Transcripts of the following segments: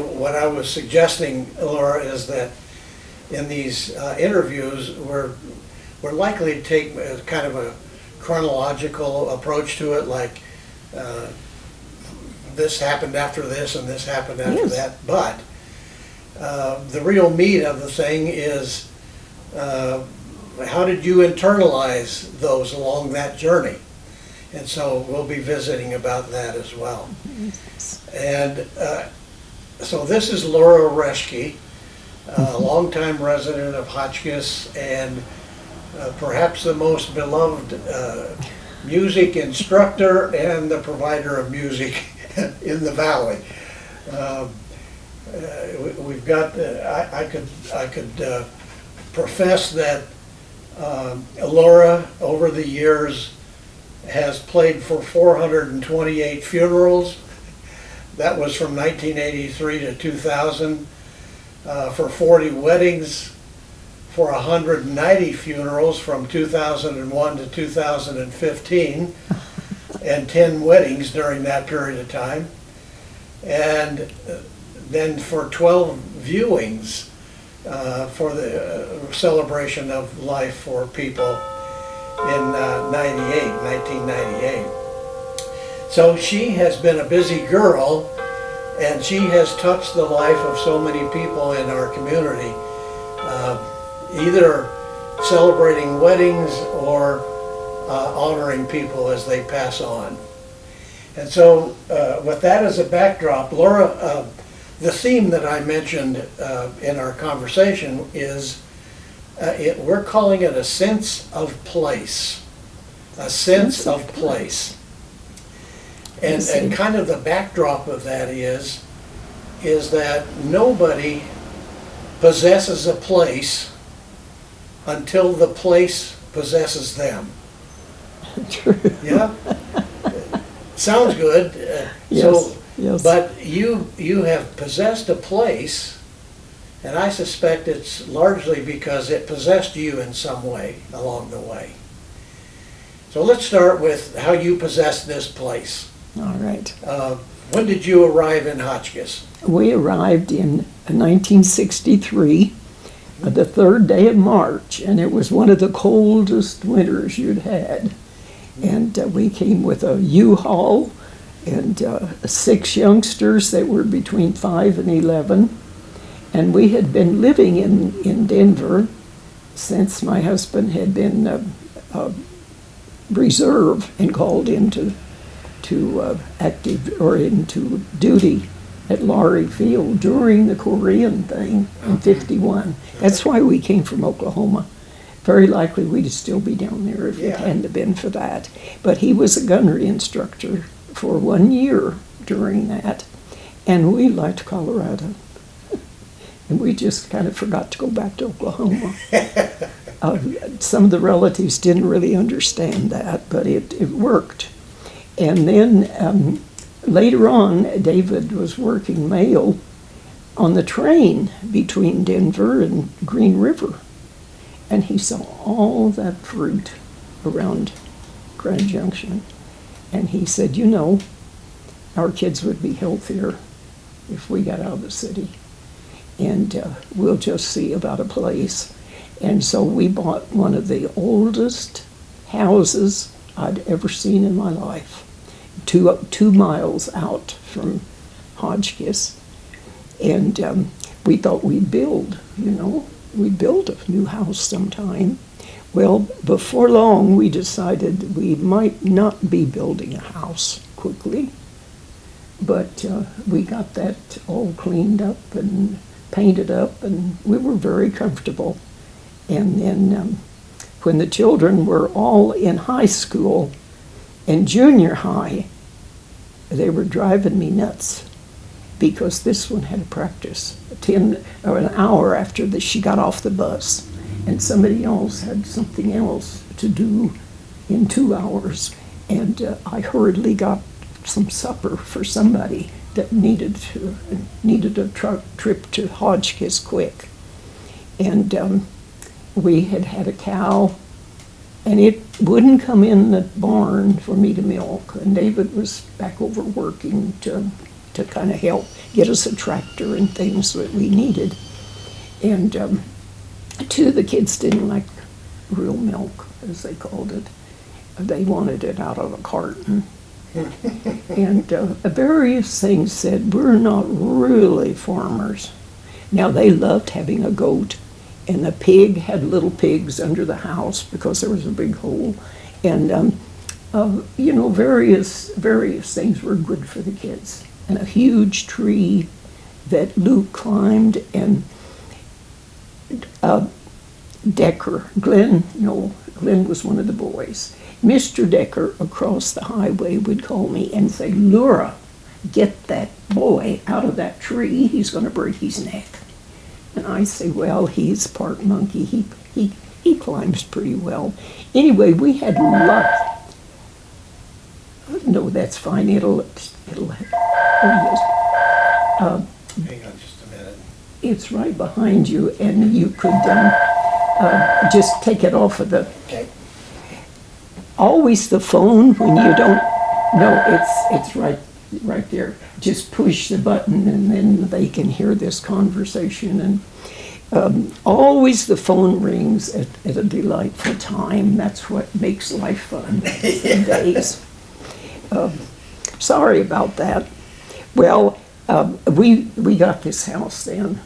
what I was suggesting, Laura, is that in these interviews, we're likely to take kind of a chronological approach to it, like this happened after this and this happened after Yes. that. But the real meat of the thing is how did you internalize those along that journey? And so we'll be visiting about that as well. And so this is Laura Reschke, a longtime resident of Hotchkiss and perhaps the most beloved music instructor and the provider of music in the valley. We've got, I could profess that Laura over the years has played for 428 funerals. That was from 1983 to 2000, for 40 weddings, for 190 funerals from 2001 to 2015, and 10 weddings during that period of time. And then for 12 viewings for the celebration of life for people in 1998. So she has been a busy girl, and she has touched the life of so many people in our community, either celebrating weddings or honoring people as they pass on. And so with that as a backdrop, Laura, the theme that I mentioned in our conversation is, we're calling it a sense of place. A sense of place. And kind of the backdrop of that is that nobody possesses a place until the place possesses them. True. Yeah? Sounds good. Yes, yes. But you have possessed a place, and I suspect it's largely because it possessed you in some way along the way. So let's start with how you possessed this place. All right. When did you arrive in Hotchkiss? We arrived in 1963, the third day of March, and it was one of the coldest winters you'd had. And we came with a U-Haul and 6 youngsters that were between 5 and 11. And we had been living in Denver since my husband had been reserve and called into active or into duty at Laurie Field during the Korean thing in '51. That's why we came from Oklahoma. Very likely we'd still be down there if it hadn't have been for that. But he was a gunnery instructor for 1 year during that, and we liked Colorado. And we just kind of forgot to go back to Oklahoma. Some of the relatives didn't really understand that, but it worked. And then later on, David was working mail on the train between Denver and Green River. And he saw all that fruit around Grand Junction. And he said, you know, our kids would be healthier if we got out of the city. And we'll just see about a place. And so we bought one of the oldest houses I'd ever seen in my life, 2 miles out from Hotchkiss. And we thought we'd build a new house sometime. Well, before long, we decided we might not be building a house quickly, but we got that all cleaned up and painted up, and we were very comfortable. And then when the children were all in high school and junior high, they were driving me nuts because this one had a practice 10 or an hour after she got off the bus, and somebody else had something else to do in 2 hours. And I hurriedly got some supper for somebody that needed a truck trip to Hotchkiss quick. And we had a cow, and it wouldn't come in the barn for me to milk. And David was back over working to to kind of help get us a tractor and things that we needed. And two of the kids didn't like real milk, as they called it. They wanted it out of a carton. And various things said, we're not really farmers. Now, they loved having a goat, and the pig had little pigs under the house because there was a big hole. And, you know, various things were good for the kids. And a huge tree that Luke climbed, and Glenn was one of the boys. Mr. Decker across the highway would call me and say, Laura, get that boy out of that tree. He's going to break his neck. And I say, well, he's part monkey. He climbs pretty well. Anyway, we had luck. No, that's fine. It'll oh, yes. Hang on just a minute. It's right behind you, and you could just take it off of the... Okay. Always the phone when you don't... No, it's right there. Just push the button, and then they can hear this conversation. And always the phone rings at a delightful time. That's what makes life fun these days. Sorry about that. Well, we got this house then.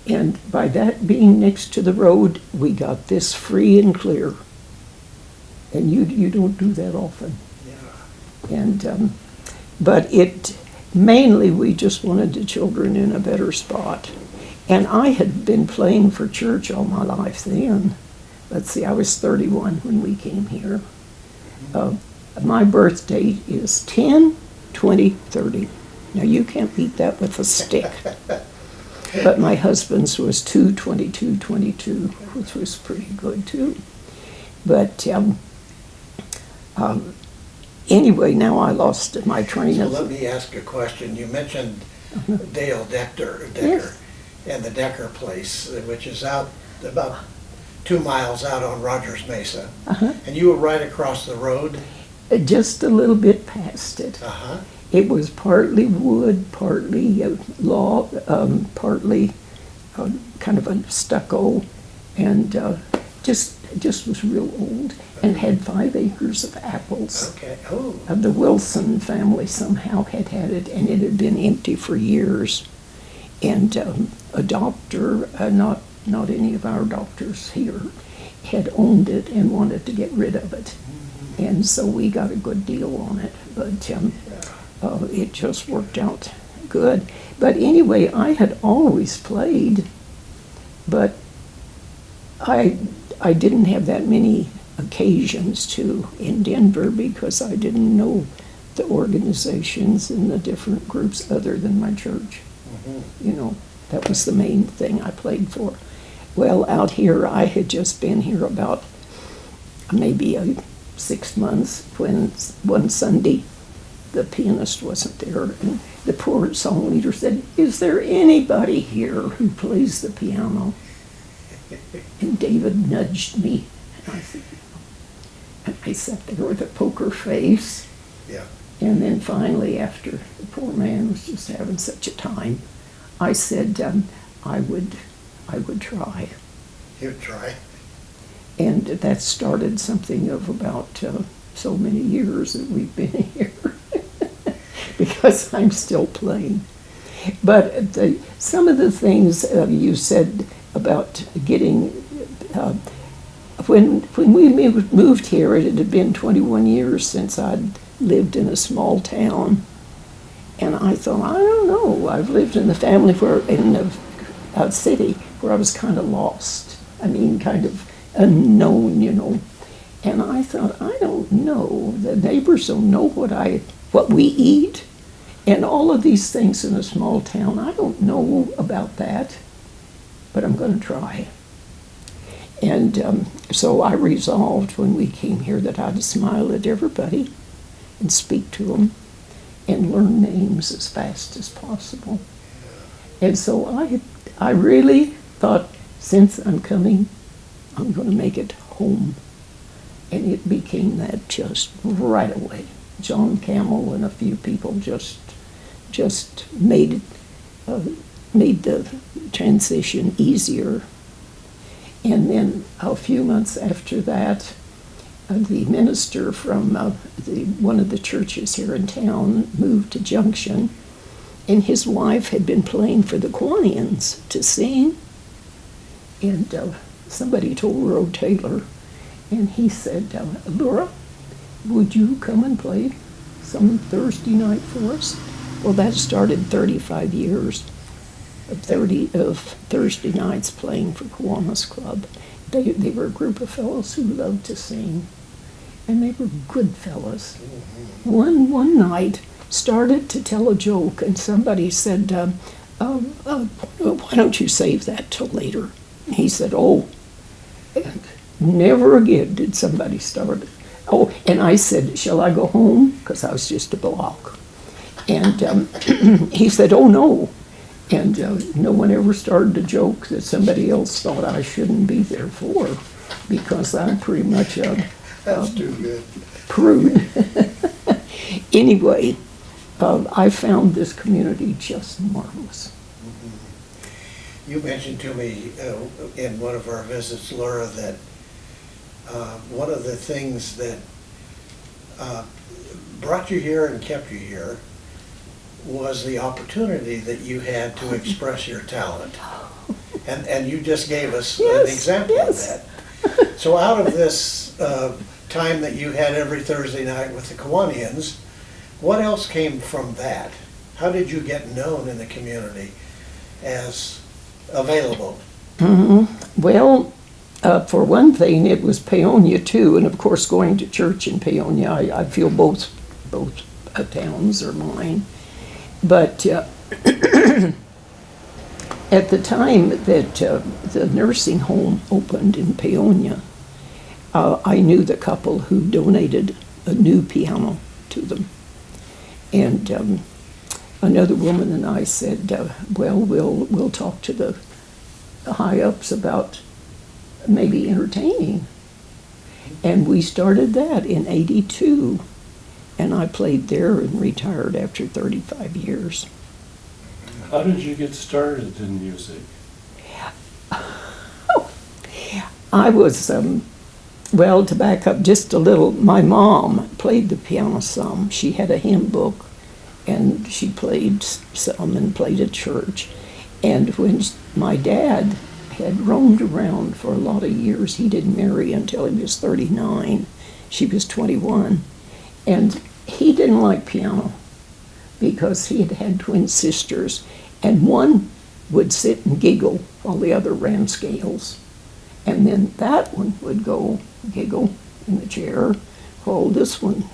And by that being next to the road, we got this free and clear. And you don't do that often. Yeah. And but it mainly we just wanted the children in a better spot. And I had been playing for church all my life then. Let's see, I was 31 when we came here. My birth date is 10/20/30. Now you can't beat that with a stick. But my husband's was 2/22/22, which was pretty good too. But anyway, now I lost my train So of... let me ask a question. You mentioned Dale Decker Yes. and the Decker place, which is out about 2 miles out on Rogers Mesa. Uh-huh. And you were right across the road? Just a little bit past it. Uh-huh. It was partly wood, partly log, partly kind of a stucco, and just was real old, and had 5 acres of apples. Okay. Oh. The Wilson family somehow had it, and it had been empty for years. And a doctor, not any of our doctors here, had owned it and wanted to get rid of it. And so we got a good deal on it, but it just worked out good. But anyway, I had always played, but I didn't have that many occasions to in Denver because I didn't know the organizations and the different groups other than my church. Mm-hmm. You know, that was the main thing I played for. Well, out here, I had just been here about maybe 6 months when one Sunday the pianist wasn't there, and the poor song leader said, "Is there anybody here who plays the piano?" And David nudged me, and I said, and I sat there with a poker face. Yeah. And then finally, after the poor man was just having such a time, I said I would try. You'd try. And that started something of about so many years that we've been here, because I'm still playing. But some of the things you said about getting, when we moved here, it had been 21 years since I'd lived in a small town. And I thought, I don't know, I've lived in the family in a city where I was kind of lost. I mean, kind of unknown, you know. And I thought, I don't know, the neighbors don't know what we eat, and all of these things in a small town. I don't know about that, but I'm going to try. And so I resolved when we came here that I'd smile at everybody and speak to them and learn names as fast as possible. And so I really thought, since I'm coming, I'm going to make it home. And it became that just right away. John Camel and a few people just just made the transition easier. And then a few months after that, the minister from one of the churches here in town moved to Junction, and his wife had been playing for the Quanians to sing. And somebody told Roe Taylor, and he said, Laura, would you come and play some Thursday night for us? Well, that started 35 years of Thursday nights playing for Kiwanis Club. They were a group of fellows who loved to sing, and they were good fellows. One night started to tell a joke, and somebody said, why don't you save that till later? And he said, oh, and never again did somebody start it. Oh, and I said, shall I go home? Because I was just a block. And he said, oh, no. And no one ever started a joke that somebody else thought I shouldn't be there for, because I'm pretty much That's too good. prude. Anyway, I found this community just marvelous. You mentioned to me in one of our visits, Laura, that one of the things that brought you here and kept you here was the opportunity that you had to express your talent. And you just gave us an example of that. So out of this time that you had every Thursday night with the Kiwanians, what else came from that? How did you get known in the community as available? Well, for one thing, it was Paonia too, and of course going to church in Paonia, I feel both towns are mine. But at the time that the nursing home opened in Paonia, I knew the couple who donated a new piano to them. And another woman and I said, well, we'll talk to the high-ups about maybe entertaining. And we started that in '82. And I played there and retired after 35 years. How did you get started in music? I was, well, to back up just a little, my mom played the piano some. She had a hymn book, and she played some and played at church. And when my dad had roamed around for a lot of years, he didn't marry until he was 39. She was 21. And he didn't like piano because he had had twin sisters, and one would sit and giggle while the other ran scales. And then that one would go giggle in the chair while this one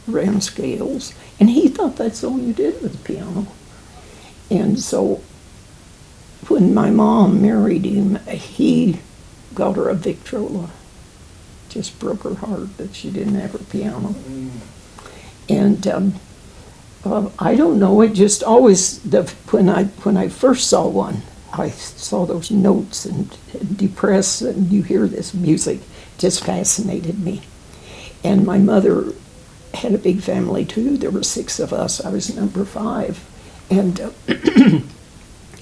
ran scales. And he thought that's all you did with the piano. And so when my mom married him, he got her a Victrola. Just broke her heart that she didn't have her piano. And I don't know, it just always, when I first saw one, I saw those notes and depressed, and you hear this music, just fascinated me. And my mother had a big family too. There were 6 of us. I was number 5. And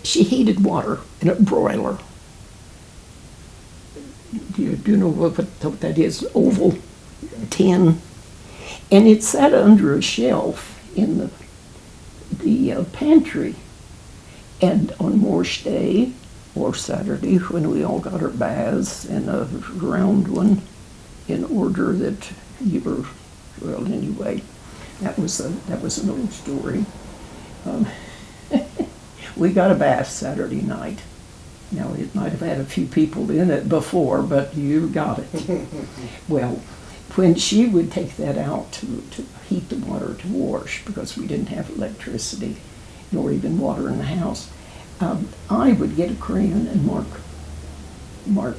she heated water in a broiler. Do you know what that is? Oval tin. And it sat under a shelf in the pantry. And on Wash Day or Saturday, when we all got our baths in a round one, in order that you were, well, anyway, that was an old story. We got a bath Saturday night. Now, it might have had a few people in it before, but you got it. Well, when she would take that out to heat the water to wash, because we didn't have electricity, nor even water in the house, I would get a crayon and mark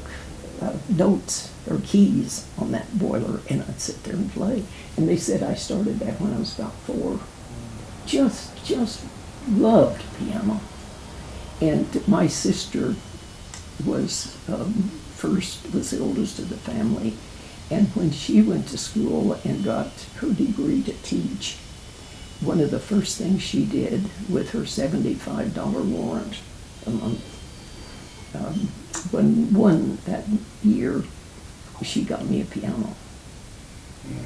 notes or keys on that boiler, and I'd sit there and play. And they said I started that when I was about 4. Just loved piano. And my sister was the oldest of the family. And when she went to school and got her degree to teach, one of the first things she did with her $75 warrant a month, when one that year, she got me a piano,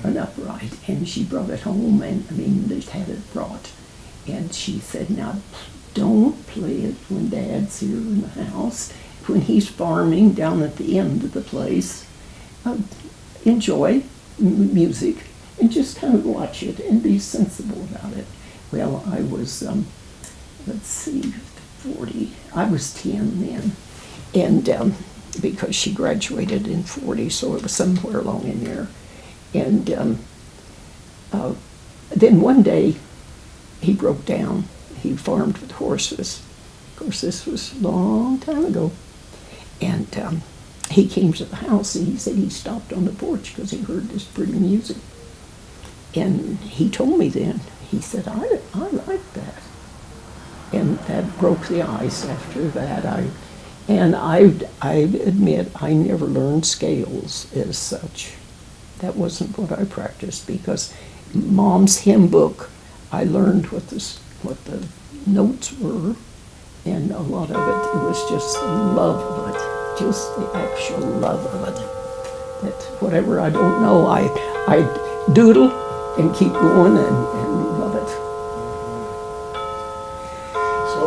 an upright, and she brought it home, and they had it brought. And she said, now, don't play it when Dad's here in the house. When he's farming down at the end of the place, enjoy music and just kind of watch it and be sensible about it. Well, I was, 40. I was 10 then. And because she graduated in 40, so it was somewhere along in there. And then one day, he broke down. He farmed with horses. Of course, this was a long time ago. And he came to the house, and he said he stopped on the porch because he heard this pretty music. And he told me then, he said, I like that. And that broke the ice after that. I admit I never learned scales as such. That wasn't what I practiced, because Mom's hymn book, I learned what the notes were, and a lot of it was just the love of it, just the actual love of it. That whatever I don't know, I doodle and keep going and love it. So,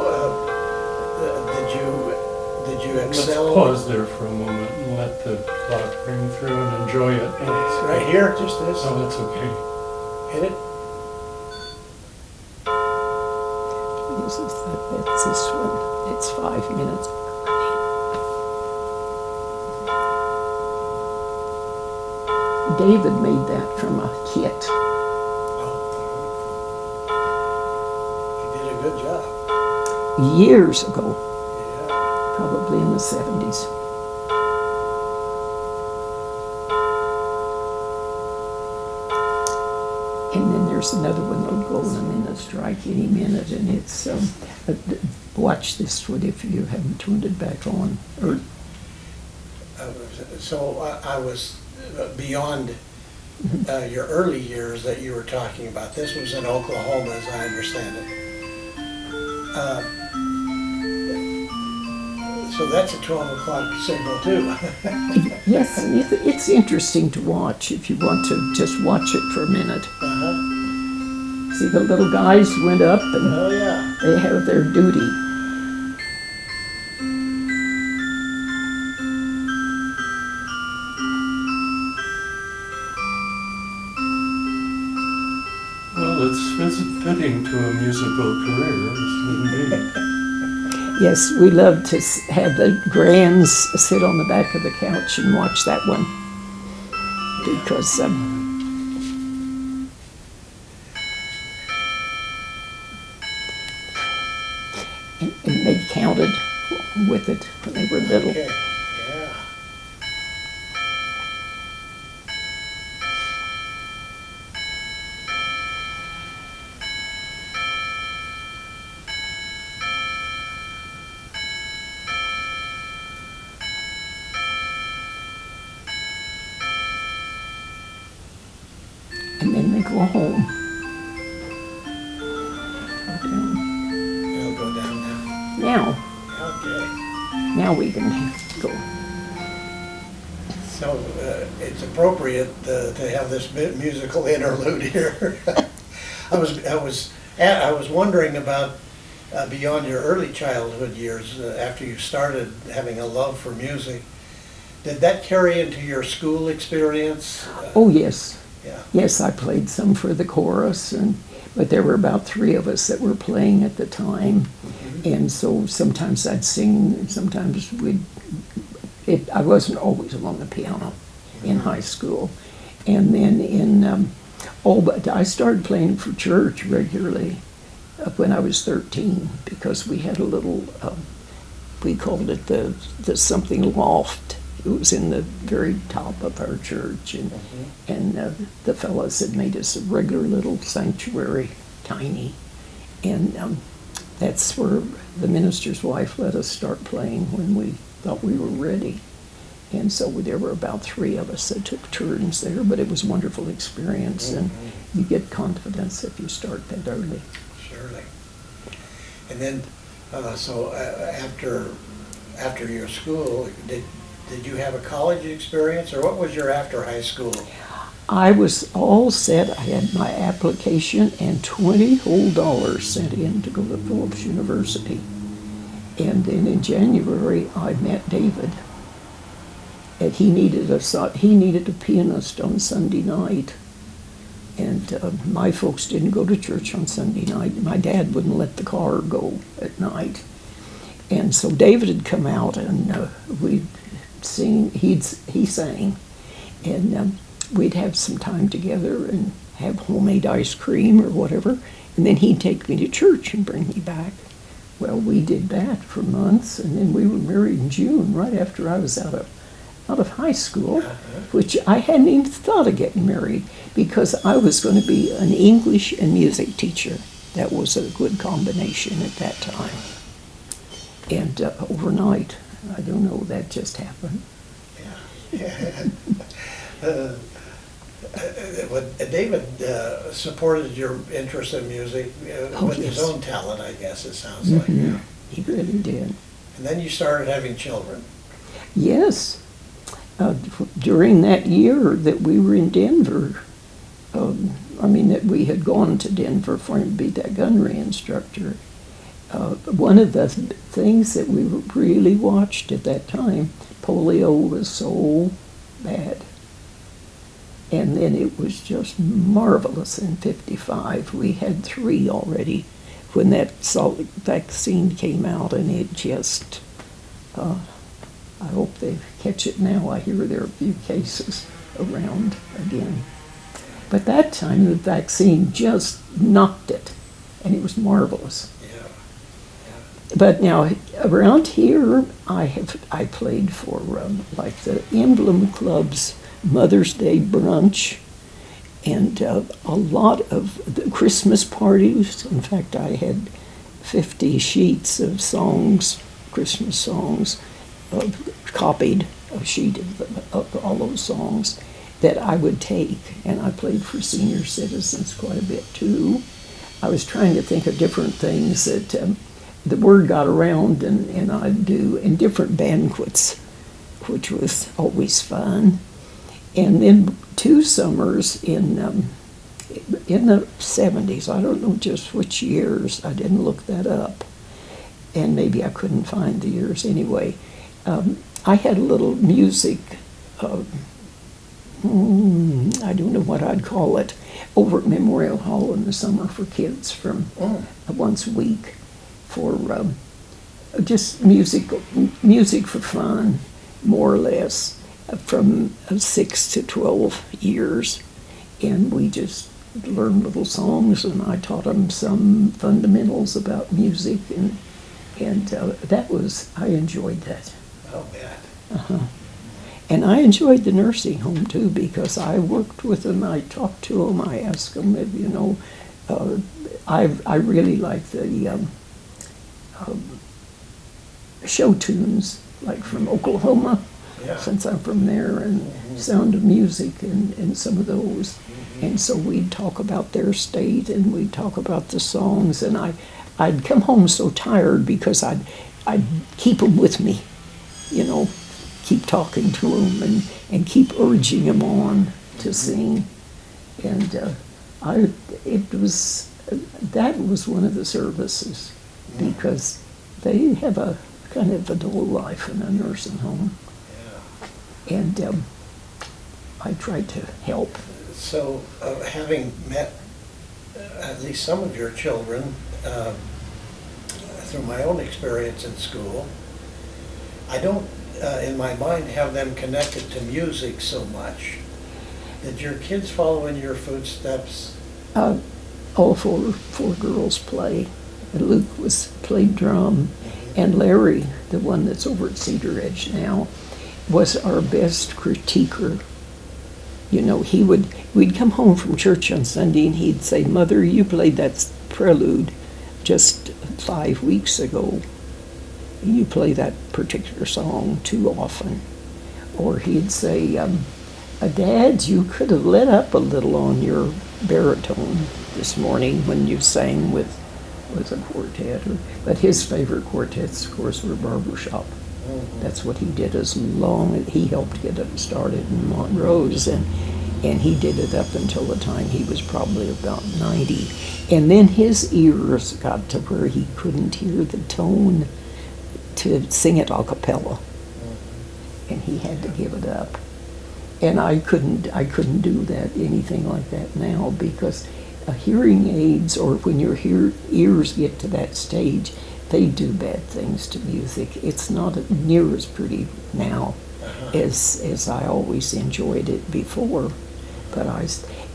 did you excel? Let's pause there for a moment and let the clock ring through and enjoy it. It's right here, just this. Oh, that's okay. Hit it. That's this one. It's 5 minutes. David made that from a kit. He did a good job. Years ago, Yeah. probably in the 70s. And then there's another one that'll go in a minute, strike any minute, and it's, watch this one if you haven't turned it back on. Or, So I was beyond your early years that you were talking about. This was in Oklahoma, as I understand it. So that's a 12 o'clock signal too. yes, and it's interesting to watch if you want to just watch it for a minute. Uh-huh. See, the little guys went up and Oh yeah. they have their duty. Well, it's fitting to a musical career, isn't it? Yes, we love to have the grands sit on the back of the couch and watch that one because and they counted with it when they were little. Okay. Yeah. And then they go home. It'll go down now. Now, Okay. now we can go. So it's appropriate to have this musical interlude here. I was wondering about beyond your early childhood years, after you started having a love for music, did that carry into your school experience? Oh, yes. Yeah. Yes, I played some for the chorus, but there were about 3 of us that were playing at the time. And so sometimes I'd sing, and sometimes I wasn't always on the piano in high school. And then but I started playing for church regularly when I was 13, because we had a little, we called it the something loft. It was in the very top of our church, and the fellows had made us a regular little sanctuary, tiny. And that's where the minister's wife let us start playing when we thought we were ready. And so there were about 3 of us that took turns there, but it was a wonderful experience, and you get confidence if you start that early. Surely. And then, after your school, did you have a college experience, or what was your after high school? I was all set. I had my application and $20 whole sent in to go to Phillips University. And then in January, I met David. And he needed a pianist on Sunday night. And my folks didn't go to church on Sunday night. My dad wouldn't let the car go at night. And so David had come out, and we'd sing. He sang, and we'd have some time together and have homemade ice cream or whatever. And then he'd take me to church and bring me back. Well, we did that for months, and then we were married in June, right after I was out of high school, which I hadn't even thought of getting married because I was going to be an English and music teacher. That was a good combination at that time. And overnight, I don't know, that just happened. Yeah. David supported your interest in music with his own talent, I guess it sounds like. Yeah. He really did. And then you started having children. Yes. During that year that we were in Denver, that we had gone to Denver for him to be that gunnery instructor, one of the things that we really watched at that time, polio was so bad. And then it was just marvelous in '55. We had 3 already when that vaccine came out, and it just, I hope they catch it now. I hear there are a few cases around again. But that time the vaccine just knocked it, and it was marvelous. Yeah. But now around here, I played for like the Emblem Club's Mother's Day brunch, and a lot of the Christmas parties. In fact, I had 50 sheets of songs, Christmas songs, copied a sheet of all those songs that I would take, and I played for senior citizens quite a bit too. I was trying to think of different things that the word got around, and I'd do in different banquets, which was always fun. And then 2 summers in the 70s, I don't know just which years, I didn't look that up, and maybe I couldn't find the years anyway. I had a little music, I don't know what I'd call it, over at Memorial Hall in the summer for kids from once a week for just music for fun, more or less, from 6 to 12 years. And we just learned little songs, and I taught them some fundamentals about music, and I enjoyed that. Oh, yeah. And I enjoyed the nursing home too, because I worked with them, I talked to them, I asked them, I really like the show tunes, like from Oklahoma, since I'm from there, and Sound of Music and some of those. And so we'd talk about their state, and we'd talk about the songs, and I'd come home so tired because I'd keep them with me, keep talking to them and keep urging them on to sing. And that was one of the services, because they have a kind of a dull life in a nursing home. And I tried to help. So, having met at least some of your children through my own experience in school, I don't, in my mind, have them connected to music so much. Did your kids follow in your footsteps? All four girls play. Luke played drum, and Larry, the one that's over at Cedar Edge now, was our best critiquer. We'd come home from church on Sunday, and he'd say, "Mother, you played that prelude just 5 weeks ago. You play that particular song too often." or he'd say, Dad, you could have let up a little on your baritone this morning when you sang with a quartet. But his favorite quartets, of course, were barbershop. That's what he did as long as he helped get it started in Montrose, and he did it up until the time he was probably about 90. And then his ears got to where he couldn't hear the tone to sing it a cappella, and he had to give it up. And I couldn't do that, anything like that now, because hearing aids, or when your ears get to that stage, they do bad things to music. It's not near as pretty now as I always enjoyed it before. But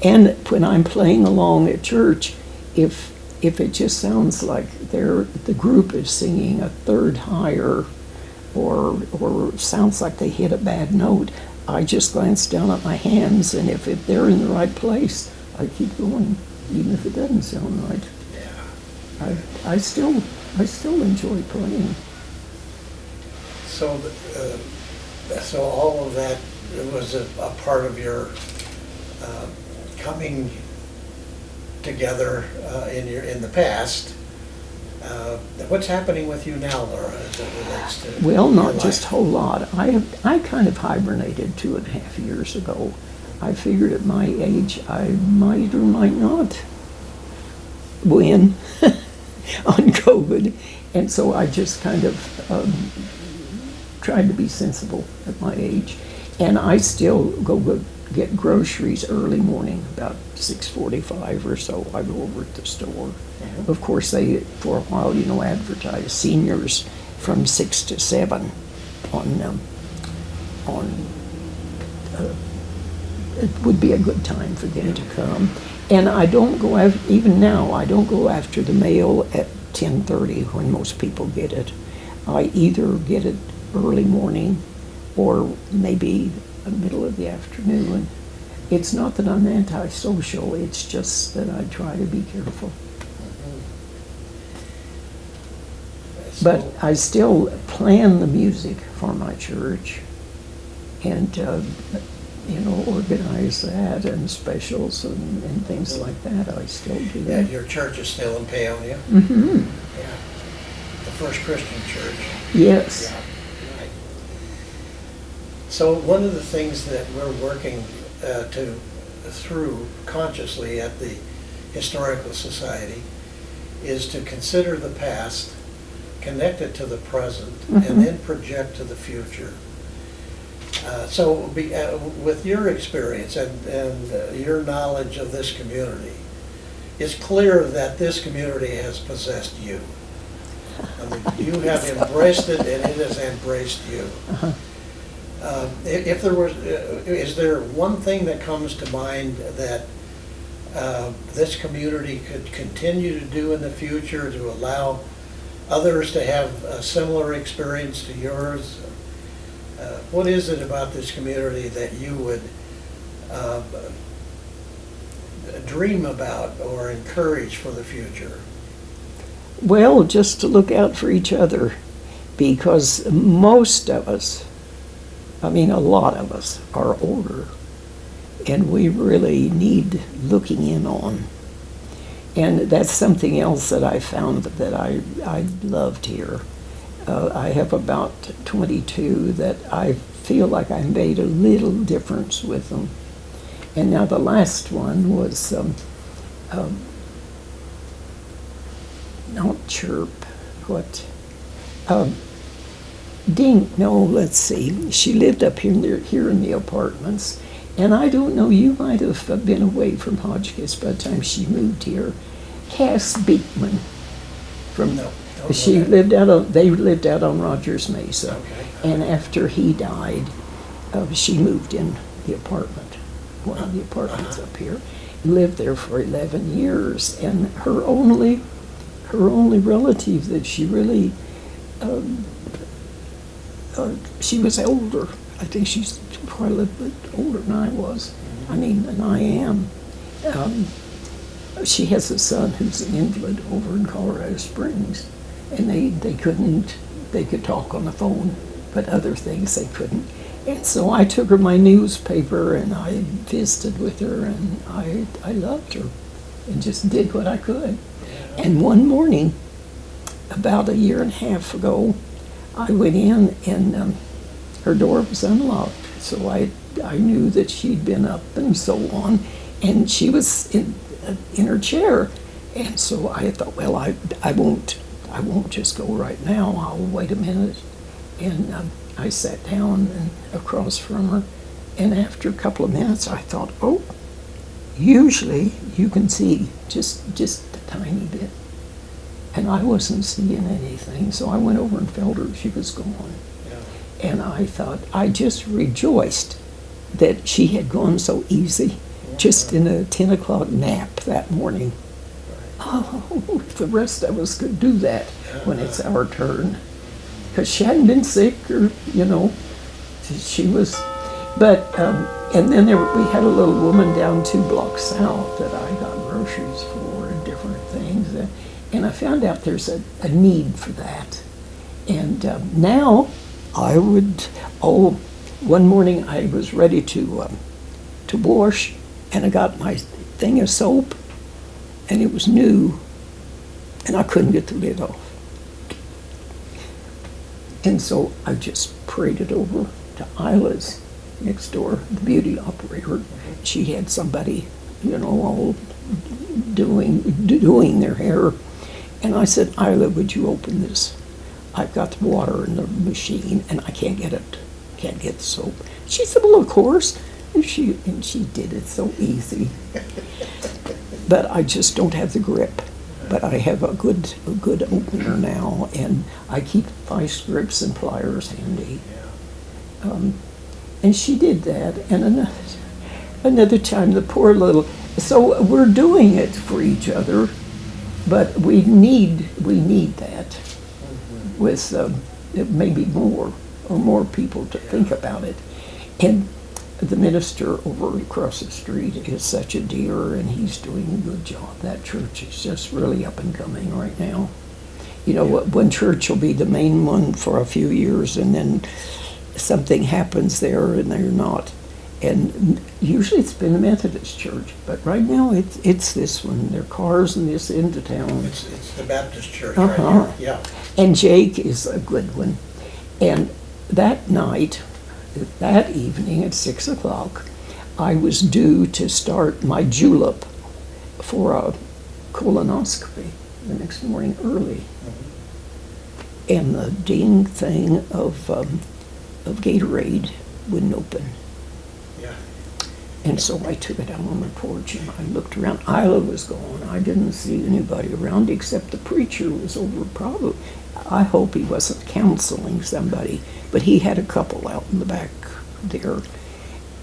and when I'm playing along at church, if it just sounds like the group is singing a third higher, or sounds like they hit a bad note, I just glance down at my hands, and if they're in the right place, I keep going, even if it doesn't sound right. Yeah. I still enjoy playing. So, so all of that was a part of your coming together in the past. What's happening with you now, Laura, as it relates to Well, your not life? just a whole lot. I kind of hibernated 2.5 years ago. I figured at my age I might or might not win on COVID, and so I just kind of tried to be sensible at my age. And I still go get groceries early morning, about 6:45 or so. I go over to the store. Of course, they, for a while, advertised seniors from 6 to 7 it would be a good time for them to come. And I don't go even now, I don't go after the mail at 10:30 when most people get it. I either get it early morning or maybe the middle of the afternoon. It's not that I'm antisocial, it's just that I try to be careful. But I still plan the music for my church, and organize that, and specials and things like that. I still do Yeah, that. your church is still in Paonia? Mm-hmm. Yeah. The First Christian Church. Yes. Yeah, right. So one of the things that we're working through consciously at the Historical Society is to consider the past, connect it to the present, and then project to the future. With your experience and your knowledge of this community, it's clear that this community has possessed you. I mean, you have embraced it, and it has embraced you. If there was, is there one thing that comes to mind that this community could continue to do in the future to allow others to have a similar experience to yours? What is it about this community that you would dream about or encourage for the future? Well, just to look out for each other, because most of us, a lot of us, are older, and we really need looking in on. And that's something else that I found that I loved here. I have about 22 that I feel like I made a little difference with them. And now the last one was not Chirp, what? Dink, no, let's see. She lived up here in the apartments. And I don't know, you might have been away from Hotchkiss by the time she moved here. Cass Beekman from... No. They lived out on Rogers Mesa. Okay. And after he died, she moved in the apartment, one of the apartments up here, and lived there for 11 years. And her only relative that she really, she was older. I think she's quite a little bit older than I was. Than I am. She has a son who's an invalid over in Colorado Springs. And they could talk on the phone, but other things they couldn't. And so I took her my newspaper and I visited with her and I loved her and just did what I could. And one morning, about a year and a half ago, I went in and her door was unlocked. So I knew that she'd been up and so on. And she was in her chair. And so I thought, well, I won't just go right now. I'll wait a minute. And I sat down and across from her. And after a couple of minutes, I thought, oh, usually you can see just a tiny bit. And I wasn't seeing anything. So I went over and felt her. She was gone. Yeah. And I thought, I just rejoiced that she had gone so easy, just in a 10 o'clock nap that morning. Oh, if the rest of us could do that when it's our turn. Because she hadn't been sick or, she was, but, and then we had a little woman down 2 blocks south that I got groceries for and different things. And I found out there's a need for that. And now I would, one morning I was ready to wash, and I got my thing of soap, and it was new, and I couldn't get the lid off. And so I just prayed it over to Isla's next door, the beauty operator. She had somebody, all doing their hair. And I said, Isla, would you open this? I've got the water in the machine, and I can't get the soap. She said, well, of course. And she did it so easy. But I just don't have the grip. But I have a good opener now, and I keep vice grips and pliers handy. And she did that, and another time the poor little. So we're doing it for each other, but we need that with maybe more people to think about it. And the minister over across the street is such a dear, and he's doing a good job. That church is just really up and coming right now. One church will be the main one for a few years, and then something happens there, and they're not. And usually it's been the Methodist church, but right now it's this one. There are cars in this into town. It's the Baptist church right here. Yeah. And Jake is a good one. And that night, that evening at 6 o'clock, I was due to start my julep for a colonoscopy the next morning early. Mm-hmm. And the ding thing of Gatorade wouldn't open. Yeah. And so I took it out on the porch and I looked around. Isla was gone. I didn't see anybody around except the preacher was over probably. I hope he wasn't counseling somebody, but he had a couple out in the back there.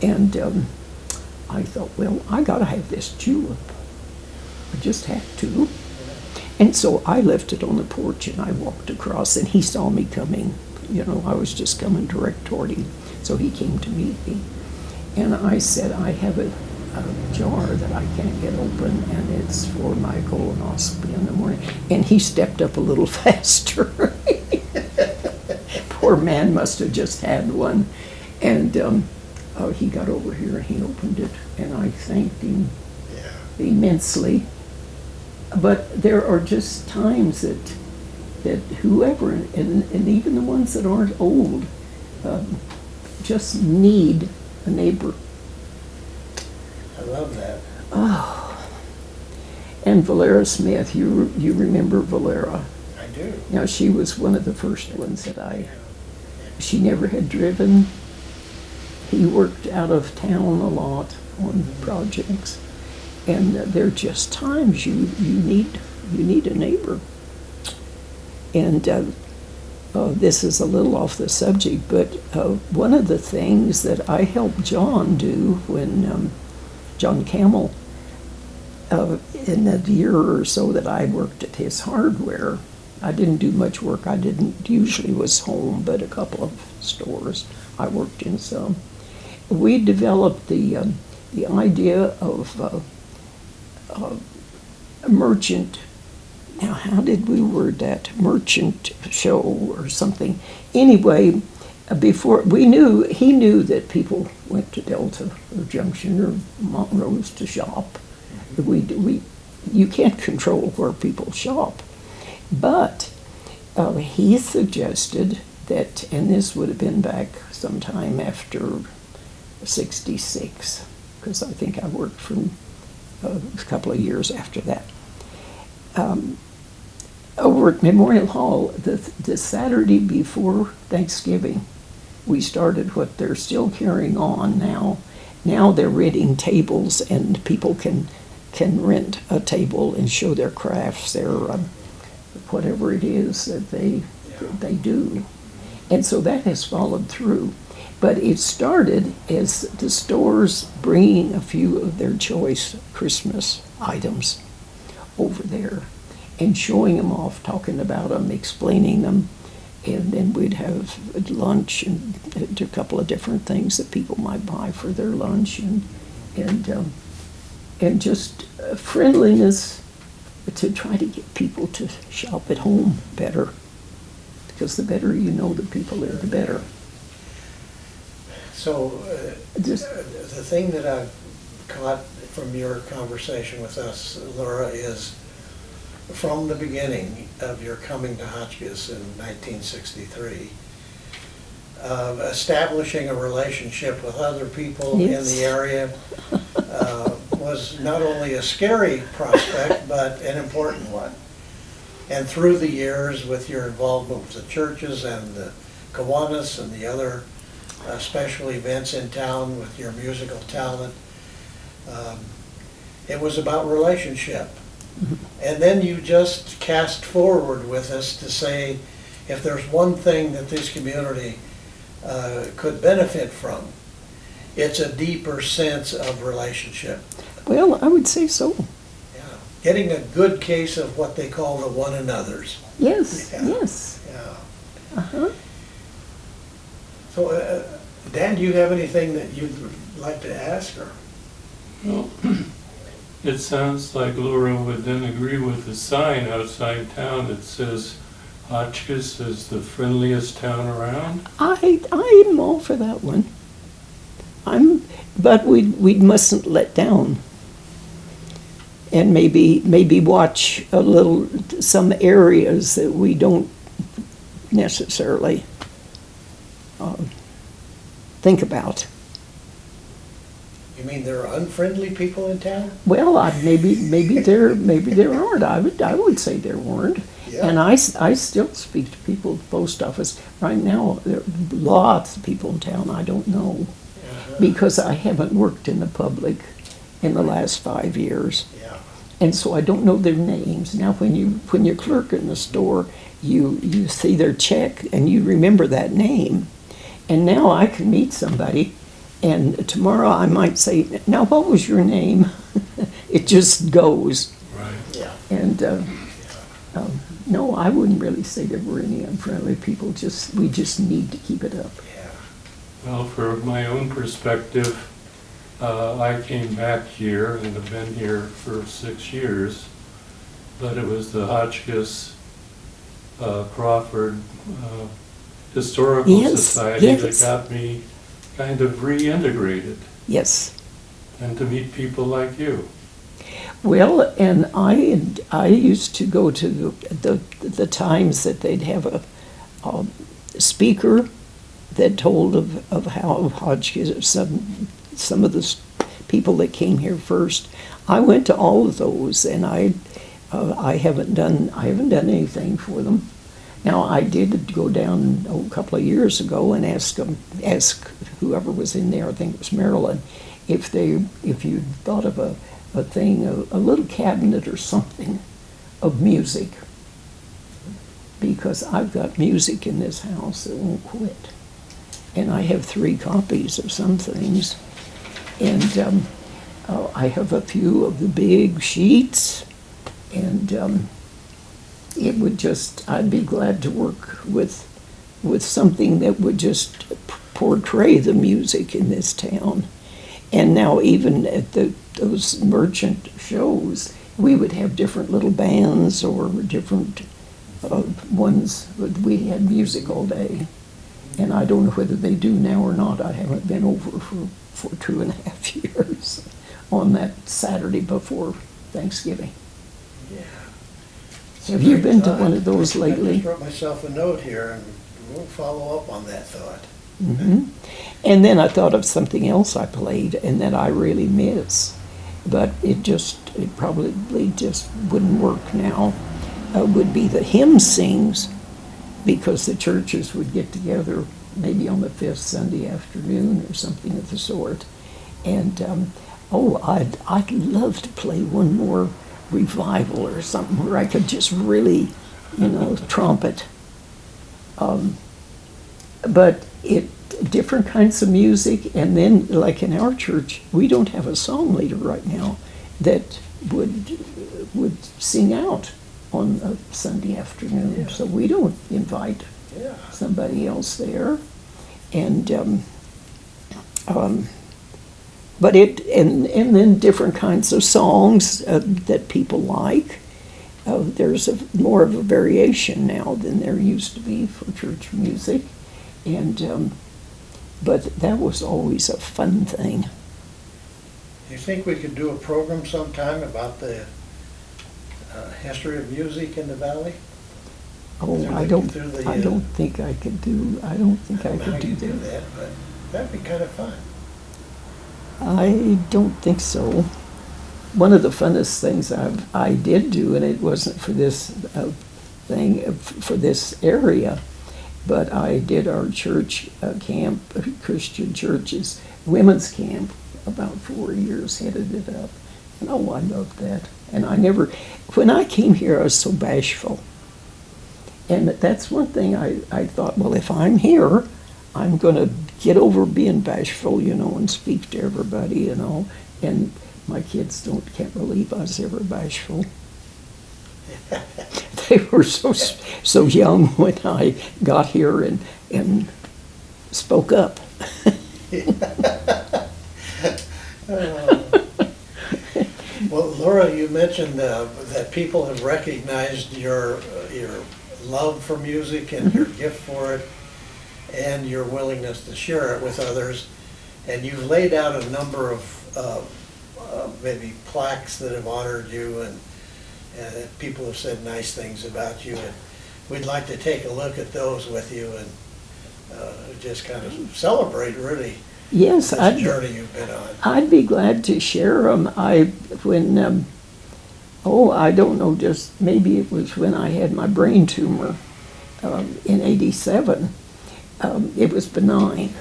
And I thought, well, I got to have this julep. I just have to. And so I left it on the porch and I walked across, and he saw me coming. I was just coming direct toward him. So he came to meet me. And I said, I have a jar that I can't get open, and it's for my colonoscopy in the morning. And he stepped up a little faster. Poor man must have just had one. And he got over here and he opened it, and I thanked him immensely. But there are just times that whoever, and even the ones that aren't old, just need a neighbor. I love that. Oh. And Valera Smith, you remember Valera? I do. Now, she was one of the first ones that she never had driven. He worked out of town a lot on projects. And there are just times you need a neighbor. And this is a little off the subject, but one of the things that I helped John do when John Camel, in the year or so that I worked at his hardware, I didn't do much work. I usually was home, but a couple of stores I worked in some. We developed the idea of a merchant. Now, how did we word that? Merchant show or something. Anyway, before he knew that people went to Delta or Junction or Montrose to shop. You can't control where people shop, but he suggested that, and this would have been back sometime after '66, because I think I worked from a couple of years after that. Over at Memorial Hall, the Saturday before Thanksgiving, we started what they're still carrying on now. Now they're renting tables, and people can rent a table and show their crafts, their whatever it is that they do. And so that has followed through. But it started as the stores bringing a few of their choice Christmas items over there and showing them off, talking about them, explaining them. And then we'd have lunch and a couple of different things that people might buy for their lunch, and just friendliness to try to get people to shop at home better. Because the better you know the people there, the better. So the thing that I've caught from your conversation with us, Laura, is from the beginning of your coming to Hotchkiss in 1963, establishing a relationship with other people in the area was not only a scary prospect, but an important one. And through the years, with your involvement with the churches and the Kiwanis and the other special events in town with your musical talent, it was about relationship. And then you just cast forward with us to say, if there's one thing that this community could benefit from, it's a deeper sense of relationship. Well, I would say so. Yeah. Getting a good case of what they call the one another's. Yes, Yeah. yes. Yeah. Uh-huh. So, Dan, do you have anything that you'd like to ask her? Well, it sounds like Laura would then agree with the sign outside town that says Hotchkiss is the friendliest town around. I'm all for that one. But we mustn't let down. And maybe watch some areas that we don't necessarily think about. You mean there are unfriendly people in town? Well, maybe there aren't. I would say there weren't. Yeah. And I still speak to people at the post office right now. There are lots of people in town I don't know because I haven't worked in the public in the last 5 years. Yeah. And so I don't know their names. Now, when you clerk in the store, you see their check and you remember that name. And now I can meet somebody, and tomorrow I might say, "Now, what was your name?" It just goes. Right. Yeah. And no, I wouldn't really say there were any unfriendly people. We just need to keep it up. Yeah. Well, for my own perspective, I came back here and have been here for 6 years, but it was the Hotchkiss Crawford Historical Yes, Society yes. that got me kind of reintegrated, Yes. and to meet people like you. Well, and I used to go to the times that they'd have a speaker that told of how Hotchkiss, some of the people that came here first. I went to all of those, and I haven't done anything for them. Now, I did go down a couple of years ago and ask whoever was in there, I think it was Marilyn, if you thought of a thing, a little cabinet or something of music, because I've got music in this house that won't quit. And I have 3 copies of some things. And I have a few of the big sheets, and I'd be glad to work with something that would just portray the music in this town. And now even at those merchant shows, we would have different little bands or different ones. We had music all day. And I don't know whether they do now or not. I haven't been over for 2.5 years on that Saturday before Thanksgiving. Yeah. Have you been to one of those I lately? just wrote myself a note here, and we'll follow up on that thought. Hmm. And then I thought of something else I played and that I really miss, but it probably just wouldn't work now, would be the hymn sings, because the churches would get together maybe on the fifth Sunday afternoon or something of the sort. And, I'd love to play one more revival or something where I could just really, trumpet. But different kinds of music, and then like in our church, we don't have a song leader right now that would sing out on a Sunday afternoon. Yeah. So we don't invite Yeah. somebody else there. And but and then different kinds of songs that people like. There's more of a variation now than there used to be for church music. And but that was always a fun thing. Do you think we could do a program sometime about the history of music in the valley? Oh, I don't think I could do that. But that'd be kind of fun. I don't think so. One of the funnest things I did do, and it wasn't for this for this area, but I did our church camp, Christian churches, women's camp, about 4 years, headed it up. And I loved that. And when I came here, I was so bashful. And that's one thing I thought, well, if I'm here, I'm going to get over being bashful, and speak to everybody, And my kids can't believe I was ever bashful. They were so young when I got here and spoke up. Well, Laura, you mentioned that people have recognized your love for music and your gift for it, and your willingness to share it with others. And you've laid out a number of maybe plaques that have honored you, and people have said nice things about you. And we'd like to take a look at those with you and just kind of celebrate, really, Yes, this journey you've been on. I'd be glad to share them. I don't know, just maybe it was when I had my brain tumor in '87. It was benign.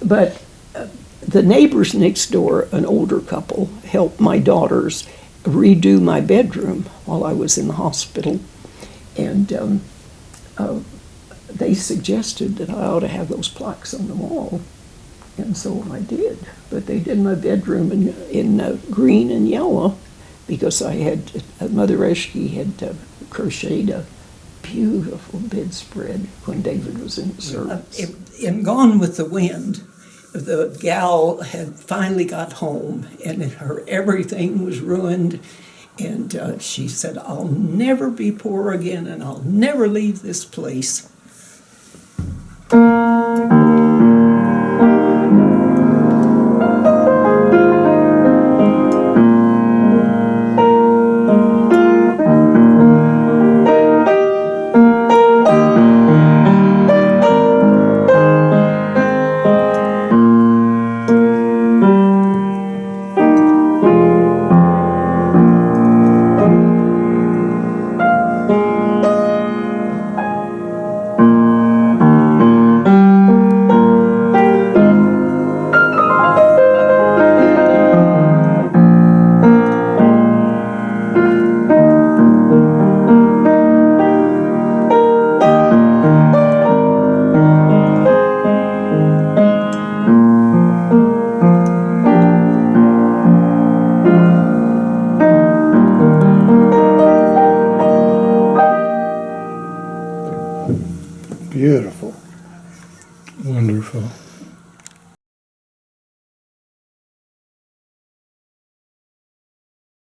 But the neighbors next door, an older couple, helped my daughters redo my bedroom while I was in the hospital. And they suggested that I ought to have those plaques on the wall. And so I did. But they did my bedroom in green and yellow, because Mother Reschke had crocheted a beautiful bedspread when David was in the service. In Gone with the Wind, the gal had finally got home, and her everything was ruined. And she said, "I'll never be poor again, and I'll never leave this place." Beautiful. Wonderful.